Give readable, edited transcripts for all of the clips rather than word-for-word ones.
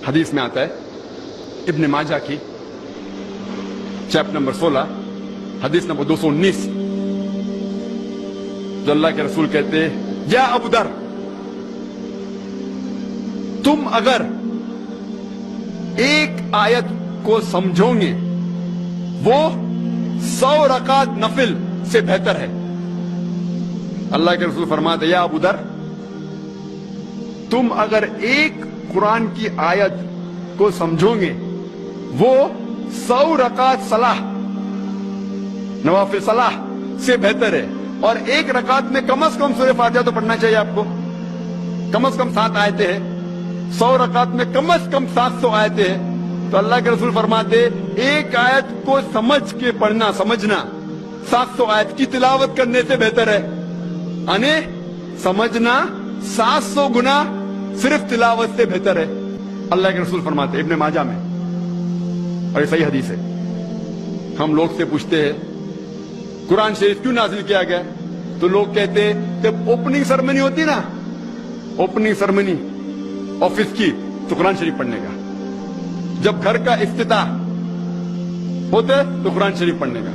حدیث میں آتا ہے ابن ماجہ کی چیپٹر نمبر 16 حدیث نمبر 219، جو اللہ کے رسول کہتے ہیں یا ابو در، تم اگر ایک آیت کو سمجھو گے وہ 100 رکعت نفل سے بہتر ہے۔ اللہ کے رسول فرماتے یا ابو در، تم اگر ایک قرآن کی آیت کو سمجھو گے وہ 100 رکعت صلاح، نوافل صلاح سے بہتر ہے، اور ایک رکعت میں کم از کم سورہ فاتحہ تو پڑھنا چاہیے آپ کو، کم از کم 7 آیتیں ہیں، 100 رکعت میں کم از کم 700 آیتیں ہیں۔ تو اللہ کے رسول فرماتے ایک آیت کو سمجھ کے پڑھنا، سمجھنا 700 آیت کی تلاوت کرنے سے بہتر ہے، یعنی سمجھنا 700 گنا صرف تلاوت سے بہتر ہے۔ اللہ کے رسول فرماتے ابن ماجہ میں، اور یہ صحیح حدیث ہے۔ ہم لوگ سے پوچھتے ہیں قرآن شریف کیوں نازل کیا گیا، تو لوگ کہتے ہیں جب اوپننگ سرمنی ہوتی نا، اوپننگ سرمنی آفس کی، تو قرآن شریف پڑھنے کا، جب گھر کا افتتاح ہوتے تو قرآن شریف پڑھنے کا،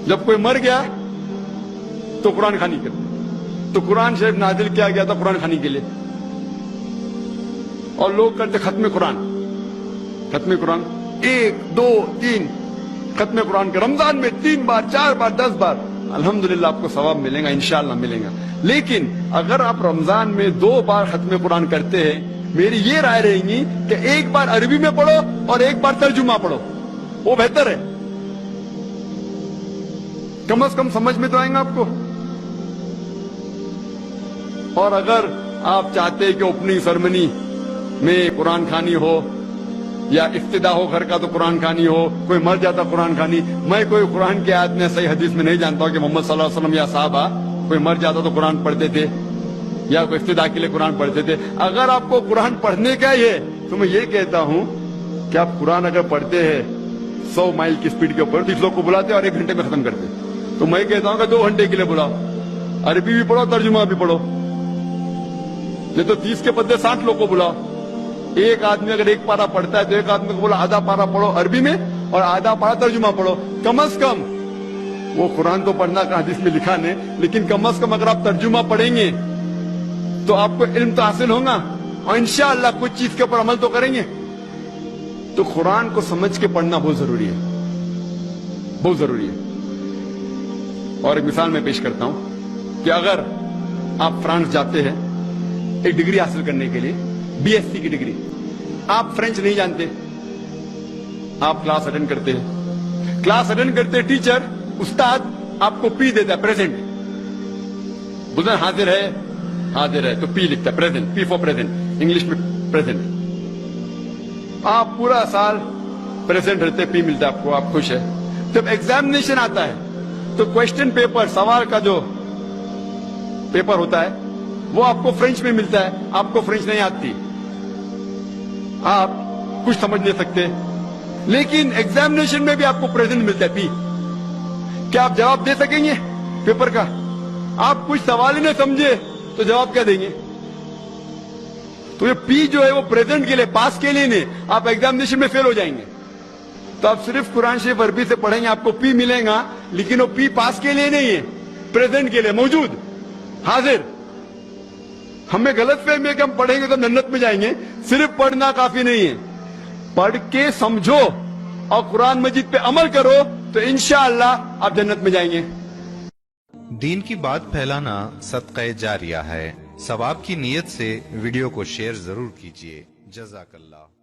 جب کوئی مر گیا تو قرآن خوانی کرتے، تو قرآن شریف نازل کیا گیا تھا قرآن خوانی کے لیے۔ اور لوگ کرتے ختم قرآن، ختم قرآن 1 2 3 ختم قرآن کے رمضان میں 3 بار 4 بار 10 بار، الحمدللہ آپ کو ثواب ملے گا، انشاءاللہ ملے گا۔ لیکن اگر آپ رمضان میں 2 بار ختم قرآن کرتے ہیں، میری یہ رائے رہے گی کہ 1 بار عربی میں پڑھو اور 1 بار ترجمہ پڑھو، وہ بہتر ہے، کم از کم سمجھ میں تو آئیں گا آپ کو۔ اور اگر آپ چاہتے ہیں کہ اوپننگ سرمنی میں قرآن خوانی ہو یا افتتاح ہو گھر کا تو قرآن خوانی ہو، کوئی مر جاتا قرآن خوانی، میں کوئی قرآن کی آیت میں صحیح حدیث میں نہیں جانتا ہوں کہ محمد صلی اللہ علیہ وسلم یا صحابہ کوئی مر جاتا تو قرآن پڑھتے تھے یا کوئی افتتاح کے لیے قرآن پڑھتے تھے۔ اگر آپ کو قرآن پڑھنے کا ہی ہے تو میں یہ کہتا ہوں کہ آپ قرآن اگر پڑھتے ہیں 100 مائل کی سپیڈ کے اوپر، 30 لوگ کو بلاتے اور 1 گھنٹے میں ختم کرتے، تو میں کہتا ہوں کہ 2 گھنٹے کے لیے بلاؤ، عربی بھی پڑھو ترجمہ بھی پڑھو، نہیں تو 30 کے بدلے 60 لوگ کو بلاؤ۔ ایک آدمی اگر 1 پارہ پڑھتا ہے تو ایک آدمی کو بولا آدھا پارہ پڑھو عربی میں اور آدھا پارہ ترجمہ پڑھو، کم از کم وہ قرآن تو پڑھنا کا حدیث میں لکھا نہیں، لیکن کم از کم اگر آپ ترجمہ پڑھیں گے تو آپ کو علم تو حاصل ہوگا اور انشاءاللہ کچھ چیز کے اوپر عمل تو کریں گے۔ تو قرآن کو سمجھ کے پڑھنا بہت ضروری ہے، بہت ضروری ہے۔ اور ایک مثال میں پیش کرتا ہوں کہ اگر آپ فرانس جاتے ہیں ایک ڈگری حاصل کرنے کے لیے، BSc کی ڈگری، آپ فرینچ نہیں جانتے، آپ کلاس اٹینڈ کرتے ہیں، کلاس اٹینڈ کرتے ٹیچر استاد آپ کو پی دیتا ہے، پریزنٹ، بولتے ہیں حاضر ہے، حاضر ہے تو پی لکھتا ہے، present, P four present, English میں پریزنٹ۔ آپ پورا سال پریزنٹ رہتے، پی ملتا ہے آپ کو، آپ خوش ہے۔ جب ایگزامینیشن آتا ہے تو کوشچن پیپر، سوال کا جو پیپر ہوتا ہے وہ آپ کو فرینچ میں ملتا ہے، آپ کو فرینچ نہیں آتی، آپ کچھ سمجھ نہیں سکتے، لیکن ایگزامینیشن میں بھی آپ کو پریزنٹ ملتا ہے، پی۔ کیا آپ جواب دے سکیں گے پیپر کا؟ آپ کچھ سوال ہی نہیں سمجھے تو جواب کیا دیں گے؟ تو یہ پی جو ہے وہ پریزنٹ کے لیے، پاس کے لیے نہیں، آپ ایگزامینیشن میں فیل ہو جائیں گے۔ تو آپ صرف قرآن شریف عربی سے پڑھیں گے، آپ کو پی ملے گا، لیکن وہ پی پاس کے لیے نہیں ہے، پریزنٹ کے لیے، موجود، حاضر۔ ہمیں غلط فہمی ہے کہ ہم پڑھیں گے تو جنت میں جائیں گے، صرف پڑھنا کافی نہیں ہے، پڑھ کے سمجھو اور قرآن مجید پہ عمل کرو تو انشاءاللہ آپ جنت میں جائیں گے۔ دین کی بات پھیلانا صدقہ جاریہ ہے، ثواب کی نیت سے ویڈیو کو شیئر ضرور کیجیے۔ جزاک اللہ۔